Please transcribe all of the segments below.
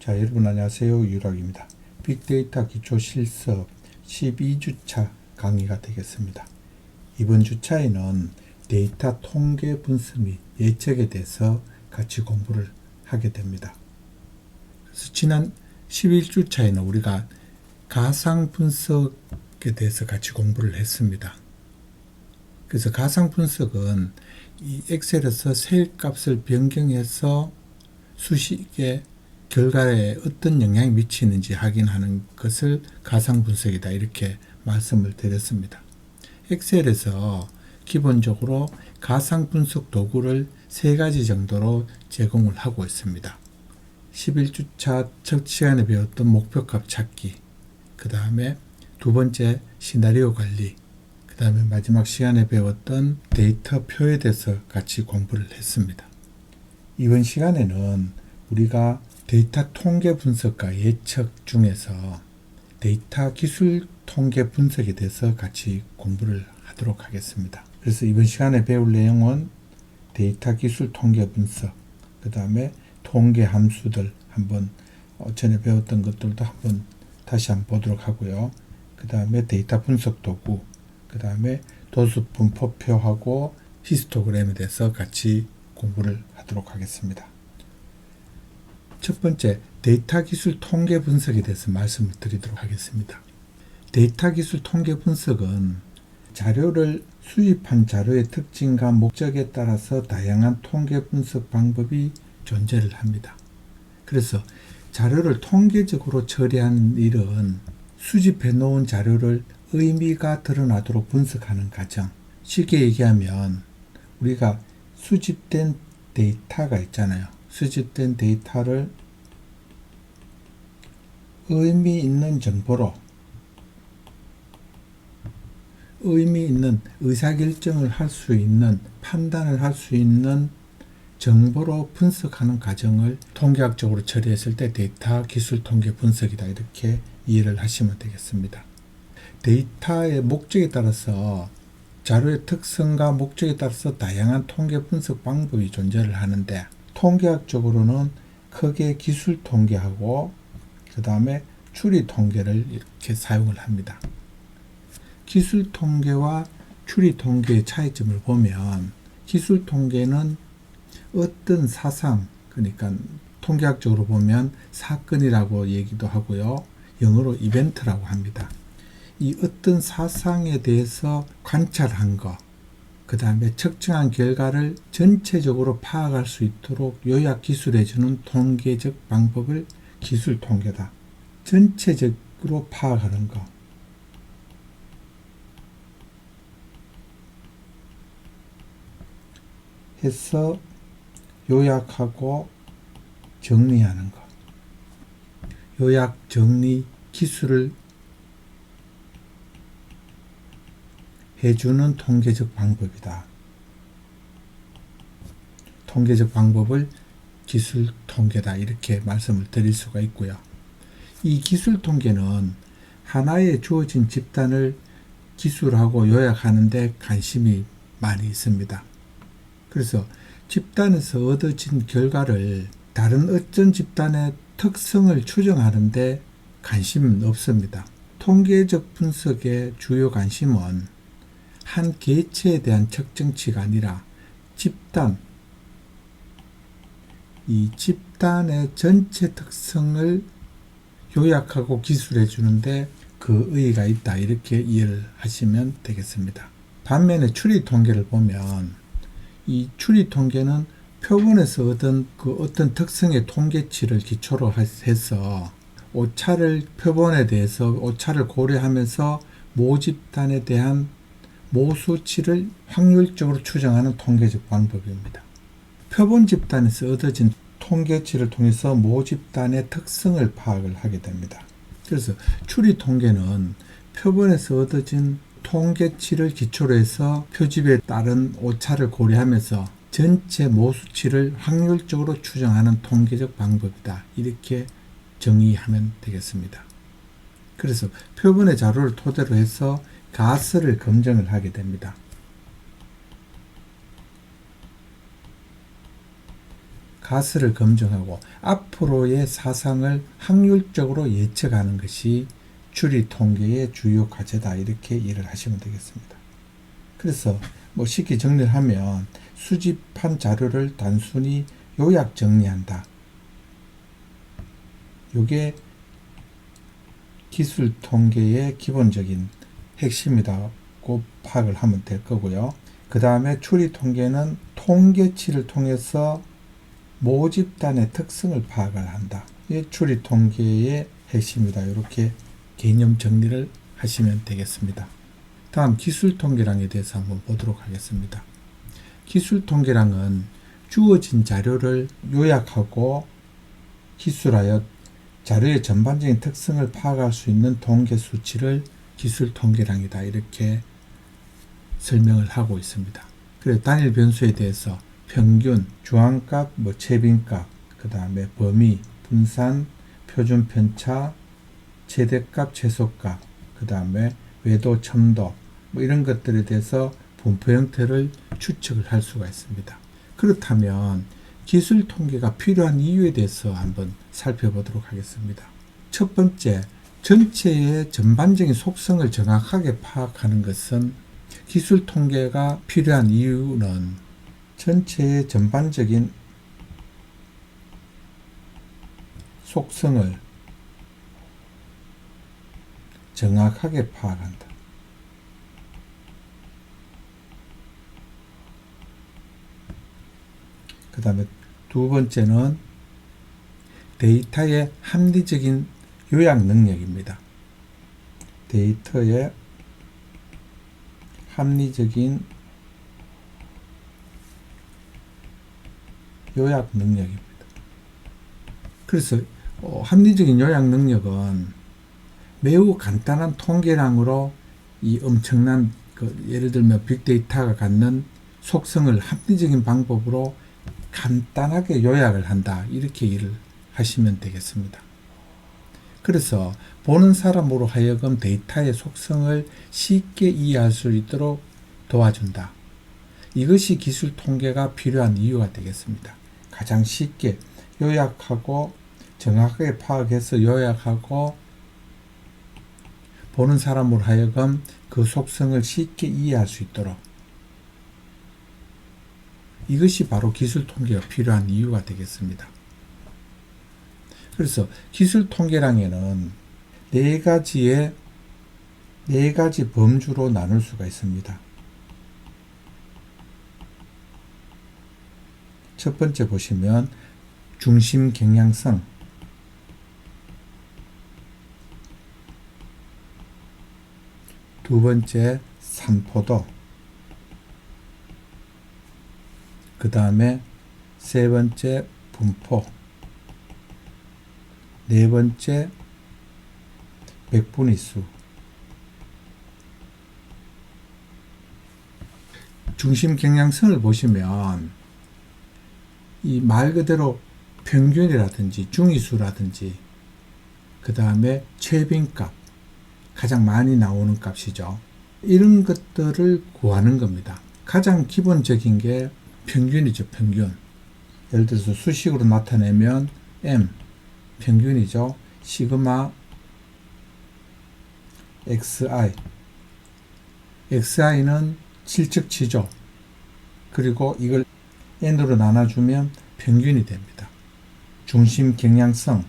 자, 여러분 안녕하세요. 유락입니다. 빅데이터 기초 실습 12주차 강의가 되겠습니다. 이번 주차에는 데이터 통계 분석 및 예측에 대해서 같이 공부를 하게 됩니다. 그래서 지난 11주차에는 우리가 가상 분석에 대해서 같이 공부를 했습니다. 그래서 가상 분석은 이 엑셀에서 셀 값을 변경해서 수식의 결과에 어떤 영향이 미치는지 확인하는 것을 가상 분석이다 이렇게 말씀을 드렸습니다. 엑셀에서 기본적으로 가상 분석 도구를 3가지 정도로 제공을 하고 있습니다. 11주차 첫 시간에 배웠던 목표값 찾기, 그 다음에 두 번째 시나리오 관리, 그 다음에 마지막 시간에 배웠던 데이터 표에 대해서 같이 공부를 했습니다. 이번 시간에는 우리가 데이터 통계 분석과 예측 중에서 데이터 기술 통계 분석에 대해서 같이 공부를 하도록 하겠습니다. 그래서 이번 시간에 배울 내용은 데이터 기술 통계 분석, 그 다음에 통계 함수들 한번 전에 배웠던 것들도 다시 한번 보도록 하고요. 그 다음에 데이터 분석 도구, 그 다음에 도수 분포표하고 히스토그램에 대해서 같이 공부를 하도록 하겠습니다. 첫 번째, 데이터 기술 통계 분석에 대해서 말씀을 드리도록 하겠습니다. 데이터 기술 통계 분석은 자료를 수집한 자료의 특징과 목적에 따라서 다양한 통계 분석 방법이 존재를 합니다. 그래서 자료를 통계적으로 처리하는 일은 수집해 놓은 자료를 의미가 드러나도록 분석하는 과정. 쉽게 얘기하면 우리가 수집된 데이터가 있잖아요. 수집된 데이터를 의미 있는 정보로 의미 있는 의사결정을 할 수 있는 판단을 할 수 있는 정보로 분석하는 과정을 통계학적으로 처리했을 때 데이터 기술 통계 분석이다 이렇게 이해를 하시면 되겠습니다. 데이터의 목적에 따라서 자료의 특성과 목적에 따라서 다양한 통계 분석 방법이 존재를 하는데 통계학적으로는 크게 기술 통계하고 그 다음에 추리 통계를 이렇게 사용을 합니다. 기술 통계와 추리 통계의 차이점을 보면 기술 통계는 어떤 사상, 그러니까 통계학적으로 보면 사건이라고 얘기도 하고요. 영어로 이벤트라고 합니다. 이 어떤 사상에 대해서 관찰한 것, 그 다음에 측정한 결과를 전체적으로 파악할 수 있도록 요약 기술해주는 통계적 방법을 기술 통계다. 전체적으로 파악하는 것. 해서 요약하고 정리하는 것. 요약, 정리, 기술을 해주는 통계적 방법이다. 통계적 방법을 기술 통계다 이렇게 말씀을 드릴 수가 있고요. 이 기술 통계는 하나의 주어진 집단을 기술하고 요약하는 데 관심이 많이 있습니다. 그래서 집단에서 얻어진 결과를 다른 어떤 집단의 특성을 추정하는 데 관심은 없습니다. 통계적 분석의 주요 관심은 한 개체에 대한 측정치가 아니라 이 집단의 전체 특성을 요약하고 기술해 주는데 그 의의가 있다 이렇게 이해를 하시면 되겠습니다. 반면에 추리 통계를 보면 이 추리 통계는 표본에서 얻은 그 어떤 특성의 통계치를 기초로 해서 표본에 대해서 오차를 고려하면서 모집단에 대한 모수치를 확률적으로 추정하는 통계적 방법입니다. 표본 집단에서 얻어진 통계치를 통해서 모집단의 특성을 파악을 하게 됩니다. 그래서 추리 통계는 표본에서 얻어진 통계치를 기초로 해서 표집에 따른 오차를 고려하면서 전체 모수치를 확률적으로 추정하는 통계적 방법이다. 이렇게 정의하면 되겠습니다. 그래서 표본의 자료를 토대로 해서 가설을 검증을 하게 됩니다. 사슬을 검증하고 앞으로의 사상을 확률적으로 예측하는 것이 추리 통계의 주요 과제다. 이렇게 이해를 하시면 되겠습니다. 그래서 뭐 쉽게 정리를 하면 수집한 자료를 단순히 요약 정리한다. 이게 기술 통계의 기본적인 핵심이라고 파악을 하면 될 거고요. 그 다음에 추리 통계는 통계치를 통해서 모집단의 특성을 파악을 한다. 이게 추리 통계의 핵심이다. 이렇게 개념 정리를 하시면 되겠습니다. 다음 기술 통계량에 대해서 한번 보도록 하겠습니다. 기술 통계량은 주어진 자료를 요약하고 기술하여 자료의 전반적인 특성을 파악할 수 있는 통계 수치를 기술 통계량이다. 이렇게 설명을 하고 있습니다. 그래서 단일 변수에 대해서 평균, 주황값, 최빈값, 그 다음에 범위, 분산, 표준 편차, 최대값, 최소값, 그 다음에 외도, 첨도, 이런 것들에 대해서 분포 형태를 추측을 할 수가 있습니다. 그렇다면 기술 통계가 필요한 이유에 대해서 한번 살펴보도록 하겠습니다. 첫 번째, 전체의 전반적인 속성을 정확하게 파악하는 것은 기술 통계가 필요한 이유는 전체의 전반적인 속성을 정확하게 파악한다. 그 다음에 두 번째는 데이터의 합리적인 요약 능력입니다. 데이터의 합리적인 요약 능력입니다. 그래서 합리적인 요약 능력은 매우 간단한 통계량으로 이 엄청난 예를 들면 빅데이터가 갖는 속성을 합리적인 방법으로 간단하게 요약을 한다. 이렇게 일을 하시면 되겠습니다. 그래서 보는 사람으로 하여금 데이터의 속성을 쉽게 이해할 수 있도록 도와준다. 이것이 기술 통계가 필요한 이유가 되겠습니다. 가장 쉽게 요약하고 정확하게 파악해서 요약하고 보는 사람으로 하여금 그 속성을 쉽게 이해할 수 있도록, 이것이 바로 기술 통계가 필요한 이유가 되겠습니다. 그래서 기술 통계량에는 네 가지 범주로 나눌 수가 있습니다. 첫 번째 보시면 중심 경향성, 두 번째 산포도, 그 다음에 세 번째 분포, 네 번째 백분위수. 중심 경향성을 보시면 이 말 그대로 평균이라든지 중위수라든지 그 다음에 최빈값, 가장 많이 나오는 값이죠. 이런 것들을 구하는 겁니다. 가장 기본적인 게 평균이죠. 평균. 예를 들어서 수식으로 나타내면 M 평균이죠. 시그마 XI, XI는 실측치죠. 그리고 이걸 N으로 나눠주면 평균이 됩니다. 중심 경향성,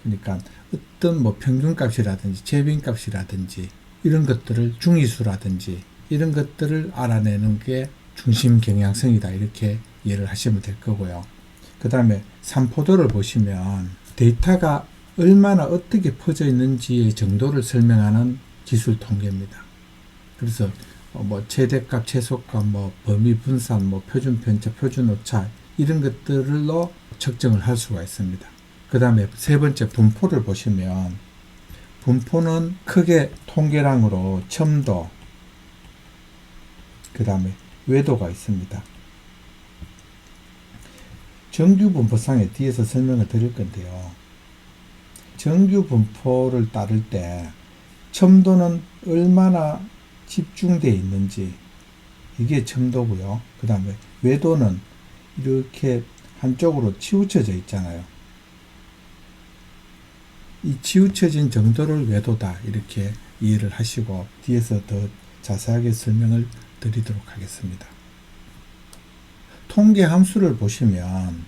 그러니까 어떤 평균값이라든지 최빈값이라든지 이런 것들을 중위수라든지 이런 것들을 알아내는 게 중심 경향성이다. 이렇게 이해를 하시면 될 거고요. 그 다음에 산포도를 보시면 데이터가 얼마나 어떻게 퍼져 있는지의 정도를 설명하는 기술 통계입니다. 그래서 최대값, 최소값, 범위 분산, 표준 편차, 표준 오차 이런 것들로 측정을 할 수가 있습니다. 그 다음에 세 번째 분포를 보시면 분포는 크게 통계량으로 첨도, 그 다음에 외도가 있습니다. 정규 분포상에 뒤에서 설명을 드릴 건데요. 정규 분포를 따를 때 첨도는 얼마나 집중되어 있는지, 이게 첨도고요. 그 다음에 외도는 이렇게 한쪽으로 치우쳐져 있잖아요. 이 치우쳐진 정도를 외도다 이렇게 이해를 하시고 뒤에서 더 자세하게 설명을 드리도록 하겠습니다. 통계 함수를 보시면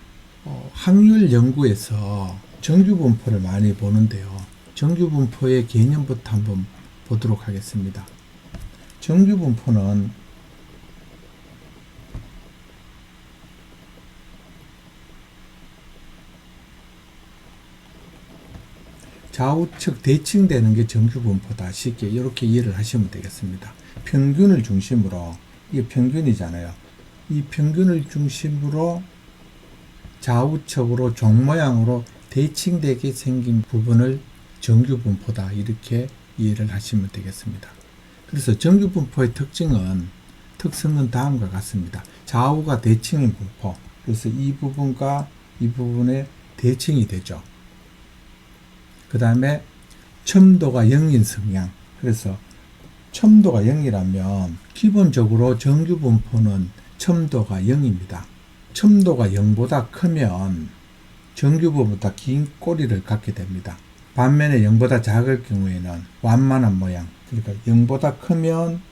확률 연구에서 정규분포를 많이 보는데요. 정규분포의 개념부터 한번 보도록 하겠습니다. 정규분포는 좌우측 대칭되는 게 정규분포다. 쉽게 이렇게 이해를 하시면 되겠습니다. 평균을 중심으로, 이게 평균이잖아요. 이 평균을 중심으로 좌우측으로 종 모양으로 대칭되게 생긴 부분을 정규분포다. 이렇게 이해를 하시면 되겠습니다. 그래서 정규분포의 특성은 다음과 같습니다. 좌우가 대칭인 분포. 그래서 이 부분과 이 부분의 대칭이 되죠. 그 다음에 첨도가 0인 성향. 그래서 첨도가 0이라면 기본적으로 정규분포는 첨도가 0입니다. 첨도가 0보다 크면 정규분포보다 긴 꼬리를 갖게 됩니다. 반면에 0보다 작을 경우에는 완만한 모양. 그러니까 0보다 크면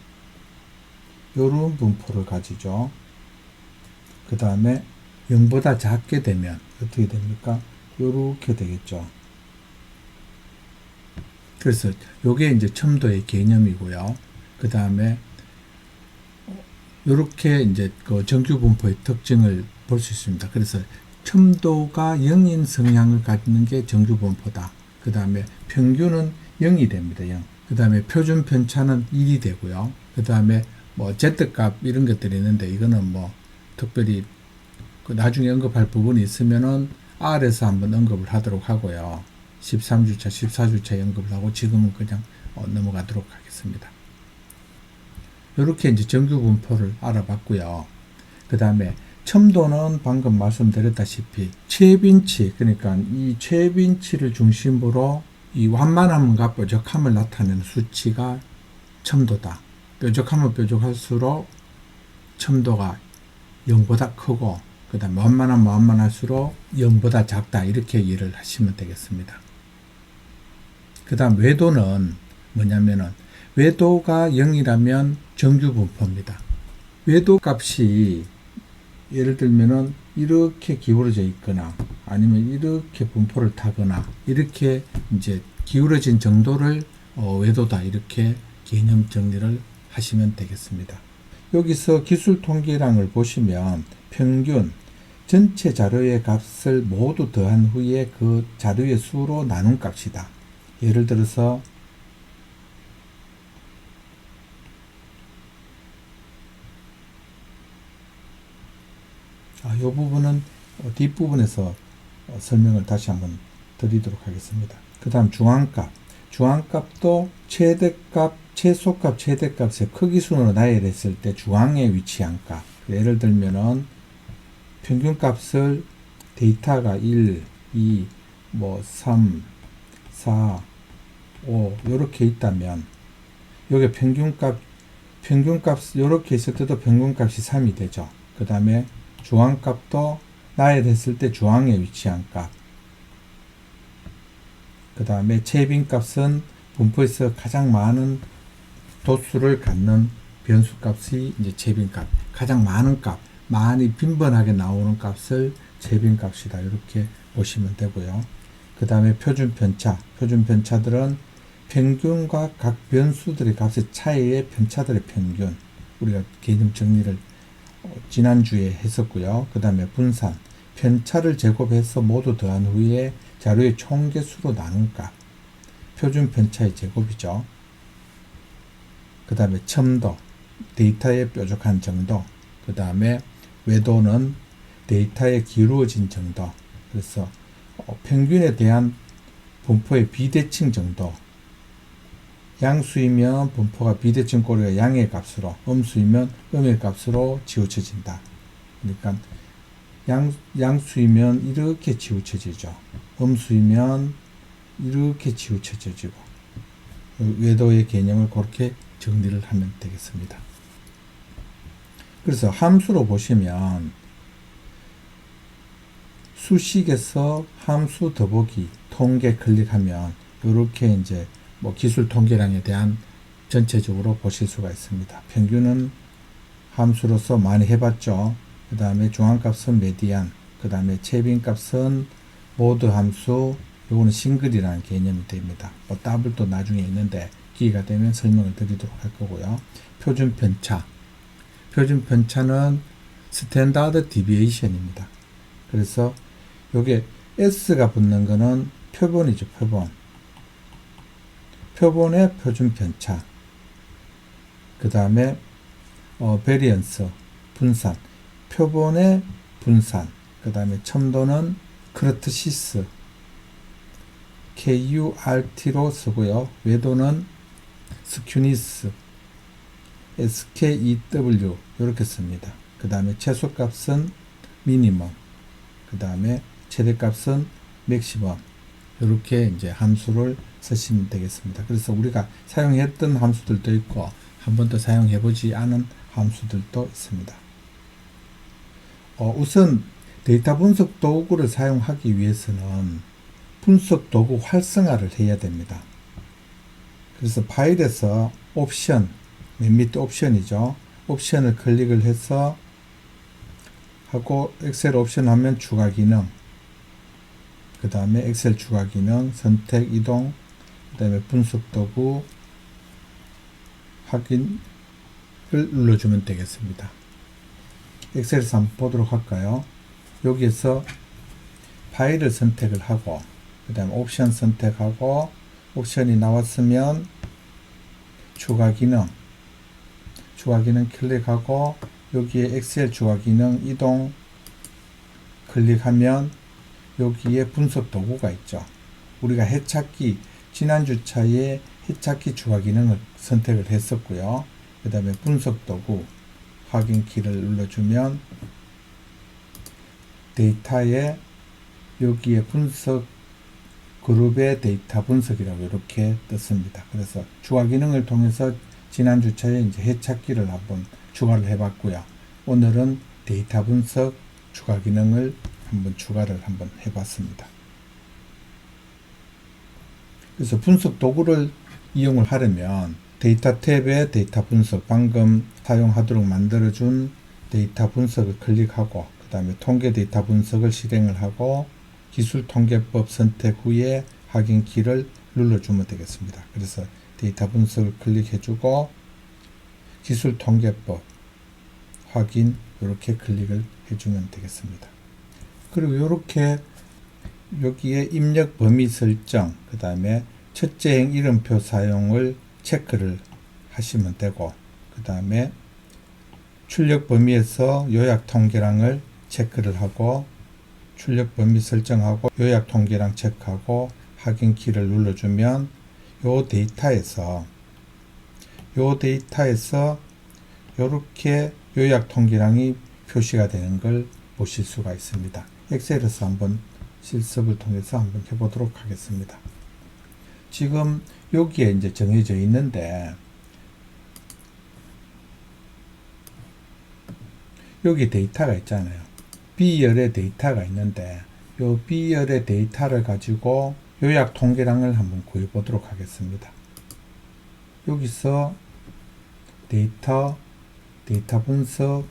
이런 분포를 가지죠. 그 다음에 0보다 작게 되면 어떻게 됩니까? 이렇게 되겠죠. 그래서 요게 이제 첨도의 개념이고요. 그 다음에 요렇게 이제 그 정규분포의 특징을 볼 수 있습니다. 그래서 첨도가 0인 성향을 갖는 게 정규분포다. 그 다음에 평균은 0이 됩니다. 0. 그 다음에 표준 편차는 1이 되고요. 그 다음에 뭐 Z값 이런 것들이 있는데 이거는 뭐 특별히 그 나중에 언급할 부분이 있으면은 R에서 한번 언급을 하도록 하고요. 13주차, 14주차 언급을 하고 지금은 그냥 넘어가도록 하겠습니다. 이렇게 이제 정규분포를 알아봤고요. 그 다음에 첨도는 방금 말씀드렸다시피 최빈치, 그러니까 이 최빈치를 중심으로 이 완만함과 뾰족함을 나타내는 수치가 첨도다. 뾰족하면 뾰족할수록 첨도가 0보다 크고 그 다음에 완만하면 완만할수록 0보다 작다. 이렇게 이해를 하시면 되겠습니다. 그 다음 외도는 뭐냐면은 외도가 0이라면 정규분포입니다. 외도 값이 예를 들면은 이렇게 기울어져 있거나 아니면 이렇게 분포를 타거나 이렇게 이제 기울어진 정도를 외도다. 이렇게 개념 정리를 하시면 되겠습니다. 여기서 기술 통계량을 보시면 평균 전체 자료의 값을 모두 더한 후에 그 자료의 수로 나눈 값이다. 예를 들어서 이 부분은 뒷부분에서 설명을 다시 한번 드리도록 하겠습니다. 그 다음 중앙값. 중앙값도 최대값, 최소값, 최대값의 크기순으로 나열했을 때 중앙에 위치한 값. 예를 들면은 평균값을 데이터가 1, 2, 3, 4, 5 이렇게 있다면 여기 평균값 이렇게 있을 때도 평균값이 3이 되죠. 그 다음에 중앙값도 나열했을 때 중앙에 위치한 값. 그 다음에 최빈값은 분포에서 가장 많은 도수를 갖는 변수값이 이제 최빈값. 가장 많은 값, 많이 빈번하게 나오는 값을 최빈값이다. 이렇게 보시면 되고요. 그 다음에 표준편차. 표준편차들은 평균과 각 변수들의 값의 차이의 편차들의 평균. 우리가 개념 정리를 지난주에 했었고요. 그 다음에 분산. 편차를 제곱해서 모두 더한 후에 자료의 총개수로 나눈 값. 표준편차의 제곱이죠. 그 다음에 첨도. 데이터의 뾰족한 정도. 그 다음에 외도는 데이터의 기울어진 정도. 그래서 평균에 대한 분포의 비대칭 정도. 양수이면 분포가 비대칭 꼬리가 양의 값으로, 음수이면 음의 값으로 치우쳐진다. 그러니까 양수이면 이렇게 치우쳐지죠. 음수이면 이렇게 치우쳐지고. 외도의 개념을 그렇게 정리를 하면 되겠습니다. 그래서 함수로 보시면 수식에서 함수 더보기 통계 클릭하면 이렇게 이제 뭐 기술 통계량에 대한 전체적으로 보실 수가 있습니다. 평균은 함수로서 많이 해봤죠. 그 다음에 중앙값은 메디안, 그 다음에 최빈값은 모드 함수, 요거는 싱글이라는 개념이 됩니다. 뭐 더블도 나중에 있는데 기회가 되면 설명을 드리도록 할 거고요. 표준 편차. 표준 편차는 스탠다드 디비에이션입니다. 그래서 요게 S가 붙는 거는 표본이죠, 표본. 표본의 표준 편차. 그 다음에 베리언스, 분산. 표본의 분산. 그 다음에 첨도는 크르트시스, KURT로 쓰고요. 외도는 스큐니스, SKEW 이렇게 씁니다. 그 다음에 최소값은 미니멈, 그 다음에 최대값은 맥시멈, 이렇게 이제 함수를 쓰시면 되겠습니다. 그래서 우리가 사용했던 함수들도 있고 한 번도 사용해보지 않은 함수들도 있습니다. 우선 데이터 분석 도구를 사용하기 위해서는 분석 도구 활성화를 해야 됩니다. 그래서 파일에서 옵션, 맨 밑에 옵션이죠. 옵션을 클릭을 해서 하고 엑셀 옵션 하면 추가 기능, 그 다음에 엑셀 추가 기능, 선택, 이동, 그 다음에 분석 도구 확인을 눌러주면 되겠습니다. 엑셀에서 한번 보도록 할까요? 여기에서 파일을 선택을 하고 그 다음에 옵션 선택하고 옵션이 나왔으면 추가 기능 클릭하고 여기에 엑셀 추가 기능 이동 클릭하면 여기에 분석 도구가 있죠. 우리가 해찾기 지난 주차에 해찾기 추가 기능을 선택을 했었고요. 그 다음에 분석 도구 확인 키를 눌러주면 데이터에 여기에 분석 그룹의 데이터 분석이라고 이렇게 떴습니다. 그래서 추가 기능을 통해서 지난 주차에 이제 해찾기를 한번 추가를 해봤고요. 오늘은 데이터 분석 추가 기능을 추가를 한번 해봤습니다. 그래서 분석 도구를 이용을 하려면 데이터 탭에 데이터 분석, 방금 사용하도록 만들어준 데이터 분석을 클릭하고 그 다음에 통계 데이터 분석을 실행을 하고 기술 통계법 선택 후에 확인 키를 눌러주면 되겠습니다. 그래서 데이터 분석을 클릭해주고 기술 통계법 확인 이렇게 클릭을 해주면 되겠습니다. 그리고 이렇게 여기에 입력 범위 설정, 그 다음에 첫째 행 이름표 사용을 체크를 하시면 되고 그 다음에 출력 범위에서 요약 통계량을 체크를 하고 출력 범위 설정하고 요약 통계량 체크하고 확인 키를 눌러주면 요 데이터에서 이렇게 요약 통계량이 표시가 되는 걸 보실 수가 있습니다. 엑셀에서 한번 실습을 통해서 한번 해보도록 하겠습니다. 지금 여기에 이제 정해져 있는데 여기 데이터가 있잖아요. B열의 데이터가 있는데 요 B열의 데이터를 가지고 요약 통계량을 한번 구해 보도록 하겠습니다. 여기서 데이터 분석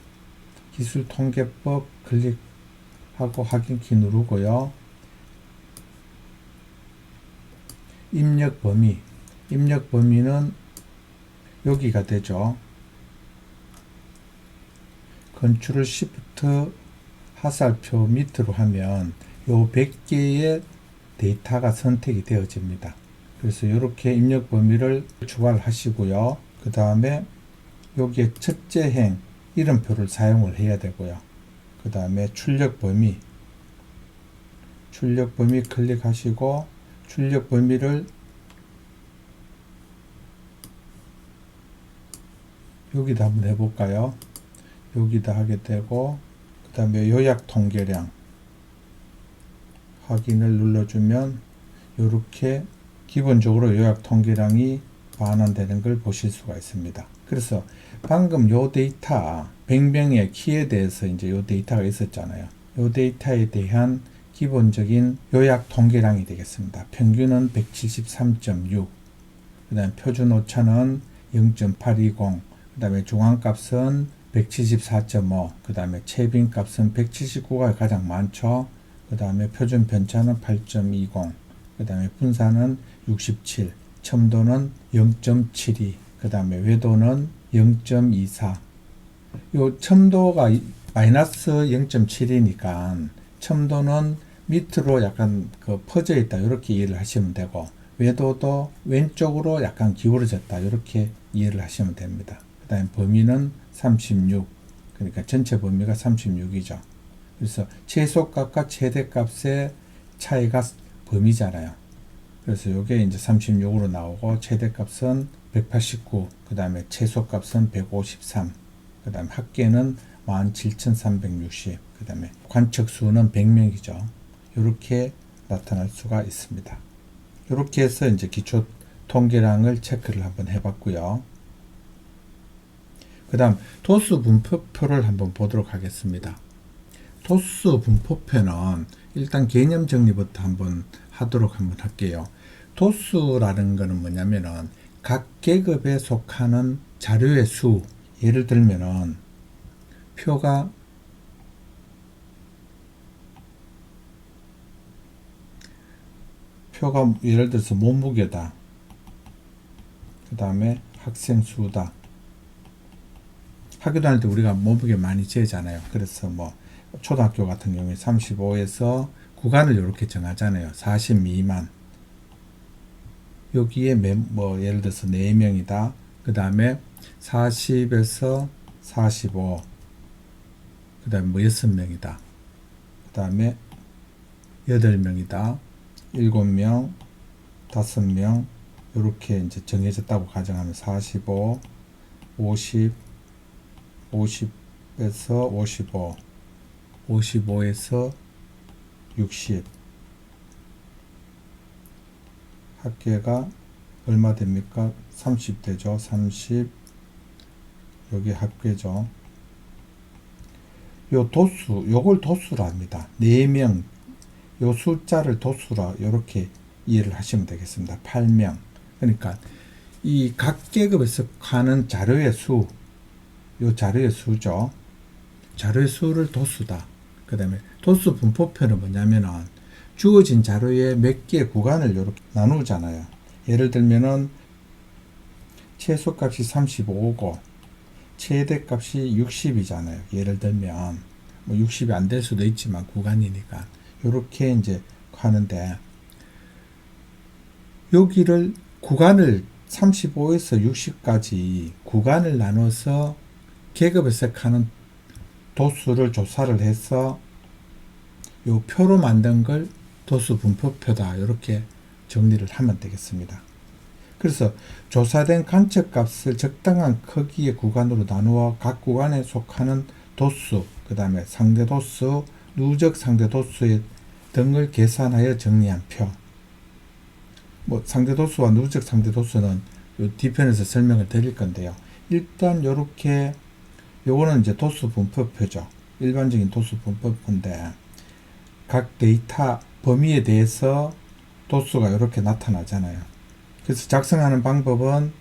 기술 통계법 클릭하고 확인 키 누르고요. 입력 범위는 여기가 되죠. 컨트롤 시프트 화살표 밑으로 하면 요 100개의 데이터가 선택이 되어집니다. 그래서 이렇게 입력 범위를 추가를 하시고요. 그 다음에 여기에 첫째 행 이름표를 사용을 해야 되고요. 그 다음에 출력 범위 클릭하시고 출력 범위를 여기다 한번 해볼까요? 여기다 하게 되고 그 다음에 요약 통계량 확인을 눌러주면 이렇게 기본적으로 요약 통계량이 반환되는 걸 보실 수가 있습니다. 그래서 방금 요 데이터 100명의 키에 대해서 이제 요 데이터가 있었잖아요. 요 데이터에 대한 기본적인 요약 통계량이 되겠습니다. 평균은 173.6, 그 다음에 표준 오차는 0.820, 그 다음에 중앙값은 174.5, 그 다음에 최빈값은 179가 가장 많죠. 그 다음에 표준 편차는 8.20, 그 다음에 분산은 67, 첨도는 0.72, 그 다음에 외도는 0.24. 요 첨도가 마이너스 0.7이니까 첨도는 밑으로 약간 퍼져 있다 이렇게 이해를 하시면 되고, 외도도 왼쪽으로 약간 기울어졌다 이렇게 이해를 하시면 됩니다. 그 다음에 범위는 36, 그러니까 전체 범위가 36이죠. 그래서 최소값과 최대값의 차이가 범위잖아요. 그래서 이게 이제 36으로 나오고, 최대값은 189, 그 다음에 최소값은 153, 그 다음에 합계는 17,360, 그 다음에 관측수는 100명이죠. 이렇게 나타날 수가 있습니다. 이렇게 해서 이제 기초 통계량을 체크를 한번 해봤고요. 그 다음 도수 분포표를 한번 보도록 하겠습니다. 도수 분포표는 일단 개념 정리부터 한번 하도록 한번 할게요. 도수라는 거는 뭐냐면은 각 계급에 속하는 자료의 수, 예를 들면은 표가 예를 들어서 몸무게다, 그 다음에 학생 수다. 학교 다닐 때 우리가 몸무게 많이 재잖아요. 그래서 뭐 초등학교 같은 경우에 35에서 구간을 이렇게 정하잖아요. 40 미만. 여기에 뭐 예를 들어서 4명이다. 그 다음에 40에서 45. 그 다음에 뭐 6명이다. 그 다음에 8명이다. 7명, 5명, 이렇게 이제 정해졌다고 가정하면 45, 50, 50에서 55, 55에서 60. 합계가 얼마 됩니까? 30 되죠. 30. 여기 합계죠. 요 도수, 요걸 도수라 합니다. 4명. 요 숫자를 도수라 이렇게 이해를 하시면 되겠습니다. 8명. 그러니까 이 각 계급에 속하는 자료의 수, 요 자료의 수죠. 자료의 수를 도수다. 그 다음에 도수 분포표는 뭐냐면은 주어진 자료의 몇 개의 구간을 이렇게 나누잖아요. 예를 들면은 최소값이 35고 최대값이 60이잖아요. 예를 들면 뭐 60이 안 될 수도 있지만 구간이니까 이렇게 이제 하는데, 여기를 구간을 35에서 60까지 구간을 나눠서 계급에 속하는 도수를 조사를 해서 요 표로 만든 걸 도수 분포표다 이렇게 정리를 하면 되겠습니다. 그래서 조사된 관측값을 적당한 크기의 구간으로 나누어 각 구간에 속하는 도수, 그 다음에 상대도수, 누적 상대도수 등을 계산하여 정리한 표. 뭐 상대도수와 누적 상대도수는 요 뒤편에서 설명을 드릴 건데요. 일단 요렇게 요거는 이제 도수 분포표죠. 일반적인 도수 분포표인데 각 데이터 범위에 대해서 도수가 이렇게 나타나잖아요. 그래서 작성하는 방법은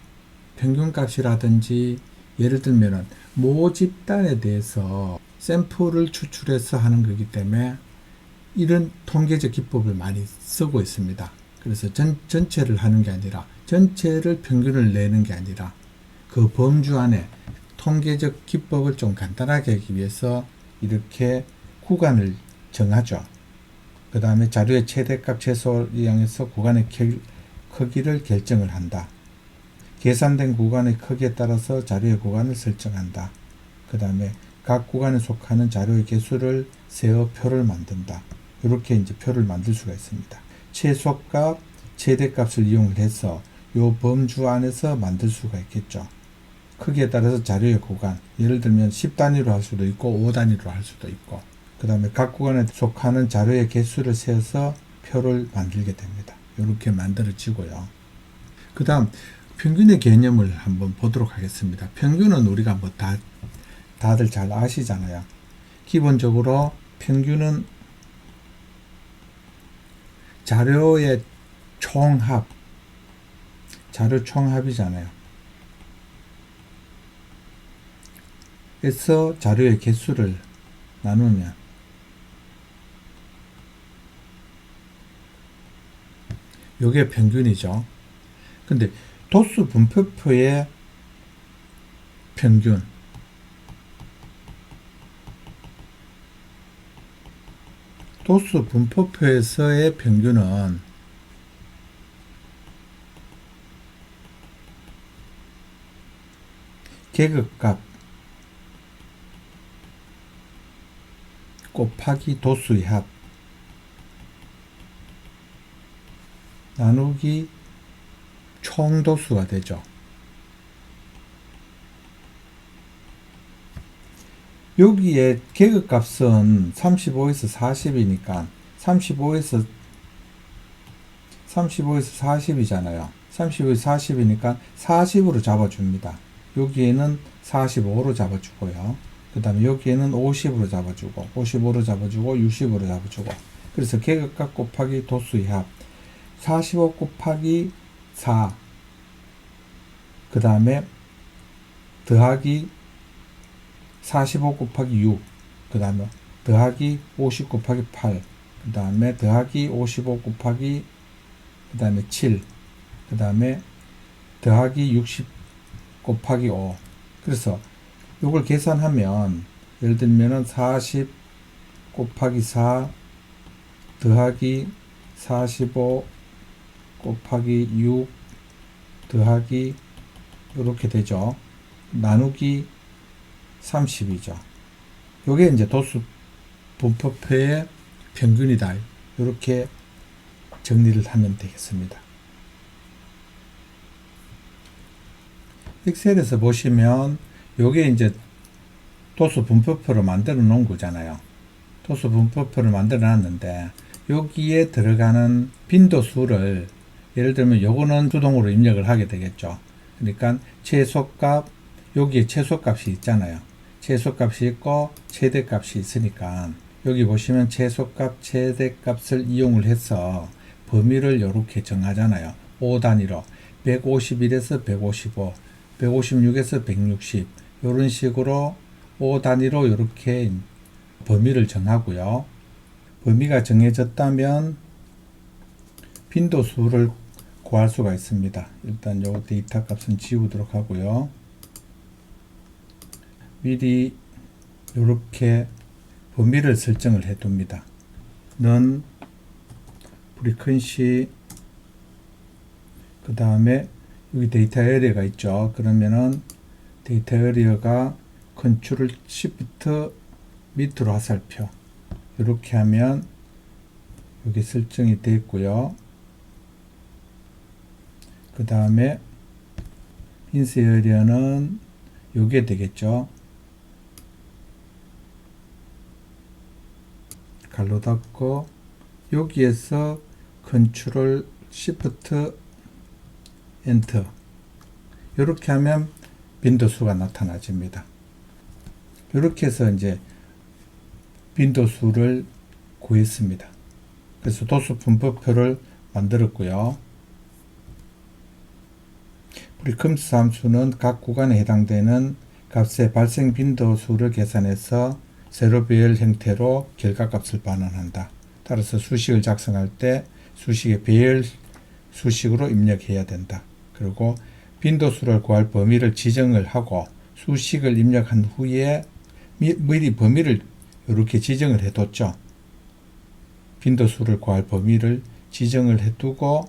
평균값이라든지, 예를 들면은 모집단에 대해서 샘플을 추출해서 하는 거기 때문에 이런 통계적 기법을 많이 쓰고 있습니다. 그래서 전체를 하는 게 아니라, 전체를 평균을 내는 게 아니라 그 범주 안에 통계적 기법을 좀 간단하게 하기 위해서 이렇게 구간을 정하죠. 그 다음에 자료의 최대값 최소를 이용해서 구간의 크기를 결정을 한다. 계산된 구간의 크기에 따라서 자료의 구간을 설정한다. 그 다음에 각 구간에 속하는 자료의 개수를 세어 표를 만든다. 이렇게 이제 표를 만들 수가 있습니다. 최소값, 최대값을 이용을 해서 요 범주 안에서 만들 수가 있겠죠. 크기에 따라서 자료의 구간, 예를 들면 10단위로 할 수도 있고 5단위로 할 수도 있고, 그 다음에 각 구간에 속하는 자료의 개수를 세어서 표를 만들게 됩니다. 이렇게 만들어지고요. 그 다음 평균의 개념을 한번 보도록 하겠습니다. 평균은 우리가 뭐 다들 잘 아시잖아요. 기본적으로 평균은 자료의 총합, 자료 총합이잖아요. 그래서 자료의 개수를 나누면 요게 평균이죠. 근데 도수 분포표의 평균, 도수 분포표에서의 평균은 계급값 곱하기 도수의 합 나누기 총도수가 되죠. 여기에 계급값은 35에서 40이니까 35에서 40이잖아요. 35에서 40이니까 40으로 잡아줍니다. 여기에는 45로 잡아주고요. 그 다음에 여기에는 50으로 잡아주고 55로 잡아주고 60으로 잡아주고, 그래서 계급값 곱하기 도수의 합 45 곱하기 4, 그 다음에 더하기 45 곱하기 6, 그 다음에 더하기 50 곱하기 8, 그 다음에 더하기 55 곱하기 그 다음에 7, 그 다음에 더하기 60 곱하기 5. 그래서 이걸 계산하면 예를 들면은 40 곱하기 4 더하기 45 곱하기 6 더하기 이렇게 되죠. 나누기 30이죠. 요게 이제 도수 분포표의 평균이다. 이렇게 정리를 하면 되겠습니다. 엑셀에서 보시면 요게 이제 도수 분포표를 만들어 놓은 거잖아요. 도수 분포표를 만들어 놨는데 여기에 들어가는 빈도수를 예를 들면 요거는 수동으로 입력을 하게 되겠죠. 그러니까 최소값, 여기에 최소값이 있잖아요. 최소값이 있고 최대값이 있으니까 여기 보시면 최소값, 최대값을 이용을 해서 범위를 이렇게 정하잖아요. 5단위로 151에서 155, 156에서 160 이런 식으로 5단위로 이렇게 범위를 정하고요. 범위가 정해졌다면 빈도수를 구할 수가 있습니다. 일단 요 데이터 값은 지우도록 하고요. 미리 이렇게 범위를 설정을 해 둡니다. 넌 프리퀀시, 그 다음에 여기 데이터 에리어가 있죠. 그러면은 데이터 에리어가 컨트롤 시프트 밑으로 화살표 이렇게 하면 여기 설정이 되어 있고요. 그 다음에 인스 에리어는 요게 되겠죠. 갈로 닫고 여기에서 컨트롤 시프트 엔터 이렇게 하면 빈도수가 나타나집니다. 이렇게 해서 이제 빈도수를 구했습니다. 그래서 도수 분포표를 만들었고요. 프리컴스 함수는 각 구간에 해당되는 값의 발생 빈도수를 계산해서 세로배열 형태로 결과값을 반환한다. 따라서 수식을 작성할 때 수식의 배열 수식으로 입력해야 된다. 그리고 빈도수를 구할 범위를 지정을 하고 수식을 입력한 후에 미리 범위를 이렇게 지정을 해뒀죠. 빈도수를 구할 범위를 지정을 해두고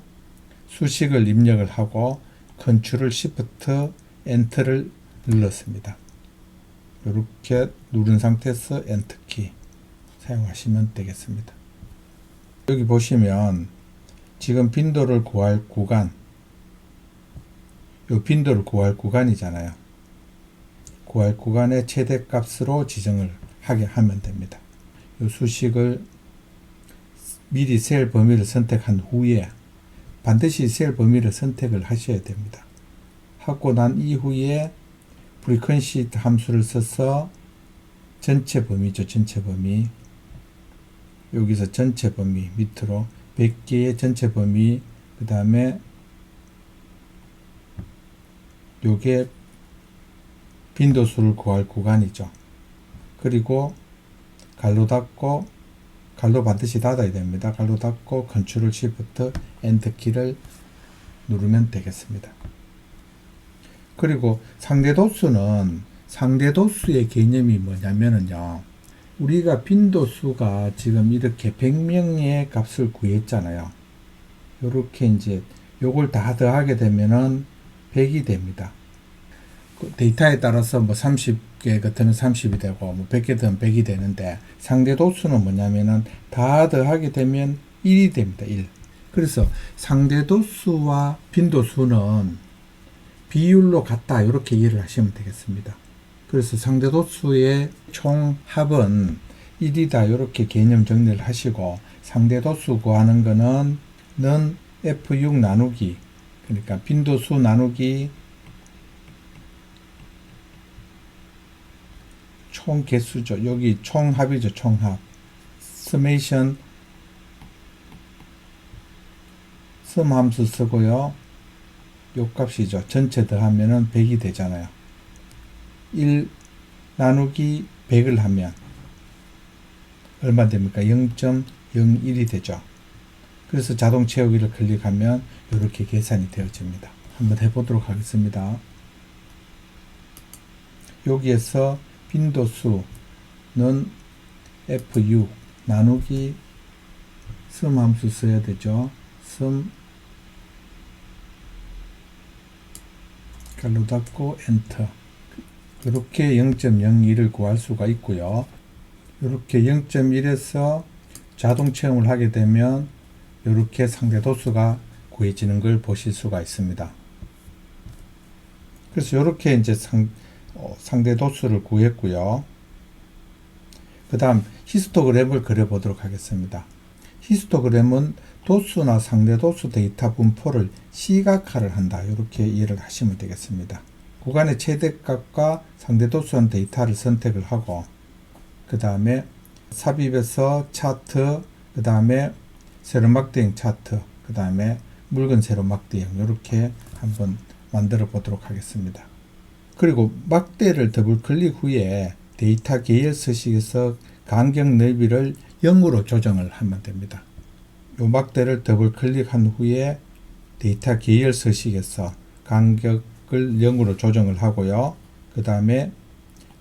수식을 입력을 하고 컨트롤 시프트 엔터를 눌렀습니다. 이렇게 누른 상태에서 엔터키 사용하시면 되겠습니다. 여기 보시면 지금 빈도를 구할 구간, 이 빈도를 구할 구간이잖아요. 구할 구간의 최대값으로 지정을 하게 하면 됩니다. 이 수식을 미리 셀 범위를 선택한 후에 반드시 셀 범위를 선택을 하셔야 됩니다. 하고 난 이후에 프리퀀시 함수를 써서 전체 범위죠. 전체 범위. 여기서 전체 범위 밑으로 100개의 전체 범위, 그 다음에 요게 빈도수를 구할 구간이죠. 그리고 갈로 닫고, 갈로 반드시 닫아야 됩니다. 갈로 닫고 컨트롤 시프트 엔터 키를 누르면 되겠습니다. 그리고 상대 도수의 개념이 뭐냐면은요, 우리가 빈도수가 지금 이렇게 100명의 값을 구했잖아요. 요렇게 이제 요걸 다 더하게 되면은 100이 됩니다. 데이터에 따라서 뭐 30개 같으면 30이 되고 뭐 100개 더하면 100이 되는데, 상대 도수는 뭐냐면은 다 더하게 되면 1이 됩니다. 1. 그래서 상대 도수와 빈도수는 비율로 같다, 이렇게 이해를 하시면 되겠습니다. 그래서 상대 도수의 총 합은 1이다, 이렇게 개념 정리를 하시고, 상대 도수 구하는 거는 는 F6 나누기, 그러니까 빈도수 나누기 총 개수죠. 여기 총합이죠. 총합. 서메이션 sum 함수 쓰고요. 요 값이죠. 전체 더하면은 100이 되잖아요. 1 나누기 100을 하면 얼마 됩니까? 0.01이 되죠. 그래서 자동 채우기를 클릭하면 이렇게 계산이 되어집니다. 한번 해보도록 하겠습니다. 여기에서 빈도수는 F6 나누기 sum 함수 써야 되죠. sum 갈로 닫고 엔터. 이렇게 0.01을 구할 수가 있고요. 이렇게 0.1에서 자동 채용을 하게 되면 이렇게 상대 도수가 구해지는 걸 보실 수가 있습니다. 그래서 이렇게 이제 상대 도수를 구했고요. 그 다음 히스토그램을 그려보도록 하겠습니다. 히스토그램은 도수나 상대 도수 데이터 분포를 시각화를 한다, 이렇게 이해를 하시면 되겠습니다. 구간의 최대값과 상대 도수한 데이터를 선택을 하고, 그 다음에 삽입에서 차트, 그 다음에 세로막 대형 차트, 그 다음에 묽은 세로막 대형, 이렇게 한번 만들어 보도록 하겠습니다. 그리고 막대를 더블 클릭 후에 데이터 계열 서식에서 간격 넓이를 0으로 조정을 하면 됩니다. 요 막대를 더블 클릭한 후에 데이터 계열 서식에서 간격을 0으로 조정을 하고요. 그 다음에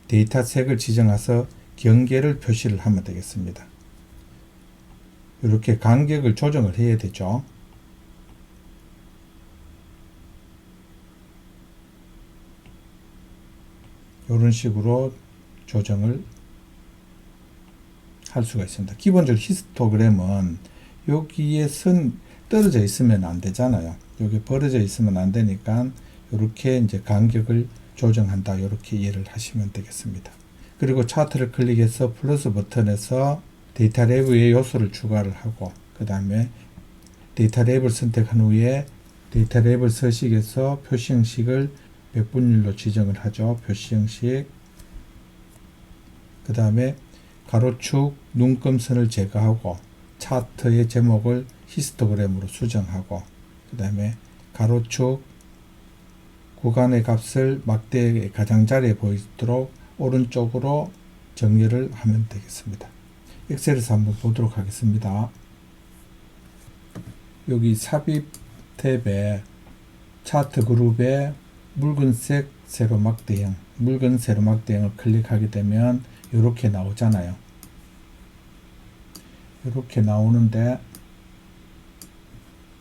데이터 색을 지정해서 경계를 표시를 하면 되겠습니다. 이렇게 간격을 조정을 해야 되죠. 이런 식으로 조정을 할 수가 있습니다. 기본적으로 히스토그램은 여기에 선 떨어져 있으면 안 되잖아요. 여기 벌어져 있으면 안 되니까 이렇게 이제 간격을 조정한다, 이렇게 이해를 하시면 되겠습니다. 그리고 차트를 클릭해서 플러스 버튼에서 데이터 랩의 요소를 추가를 하고, 그 다음에 데이터 랩을 선택한 후에 데이터 랩을 서식에서 표시 형식을 몇 분율로 지정을 하죠. 표시 형식. 그 다음에 가로축 눈금선을 제거하고 차트의 제목을 히스토그램으로 수정하고, 그 다음에 가로축 구간의 값을 막대의 가장자리에 보이도록 오른쪽으로 정렬을 하면 되겠습니다. 엑셀에서 한번 보도록 하겠습니다. 여기 삽입 탭에 차트 그룹에 묽은색 세로막 대형, 묽은 세로막 대형을 클릭하게 되면 이렇게 나오잖아요. 이렇게 나오는데,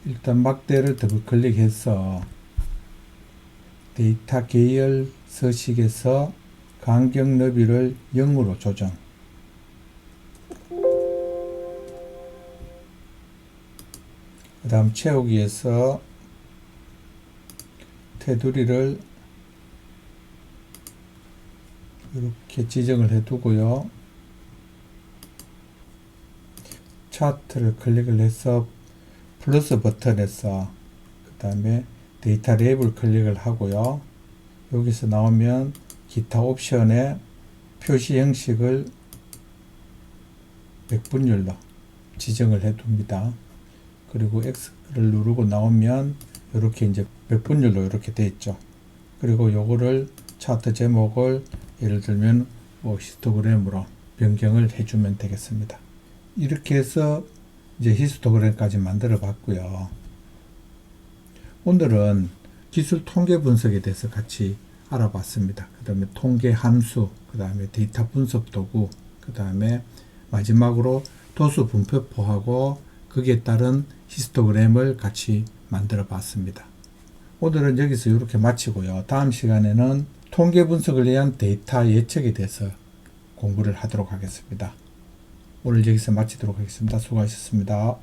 일단 막대를 더블 클릭해서 데이터 계열 서식에서 간격 너비를 0으로 조정. 그 다음 채우기에서 테두리를 이렇게 지정을 해 두고요. 차트를 클릭을 해서 플러스 버튼에서 그 다음에 데이터 랩을 클릭을 하고요. 여기서 나오면 기타 옵션에 표시 형식을 100분율로 지정을 해 둡니다. 그리고 X를 누르고 나오면 이렇게 이제 몇 분율로 이렇게 되어 있죠. 그리고 요거를 차트 제목을 예를 들면 뭐 히스토그램으로 변경을 해주면 되겠습니다. 이렇게 해서 이제 히스토그램까지 만들어 봤고요. 오늘은 기술 통계 분석에 대해서 같이 알아봤습니다. 그 다음에 통계 함수, 그 다음에 데이터 분석 도구, 그 다음에 마지막으로 도수 분표포하고 거기에 따른 히스토그램을 같이 만들어 봤습니다. 오늘은 여기서 이렇게 마치고요. 다음 시간에는 통계 분석을 위한 데이터 예측에 대해서 공부를 하도록 하겠습니다. 오늘 여기서 마치도록 하겠습니다. 수고하셨습니다.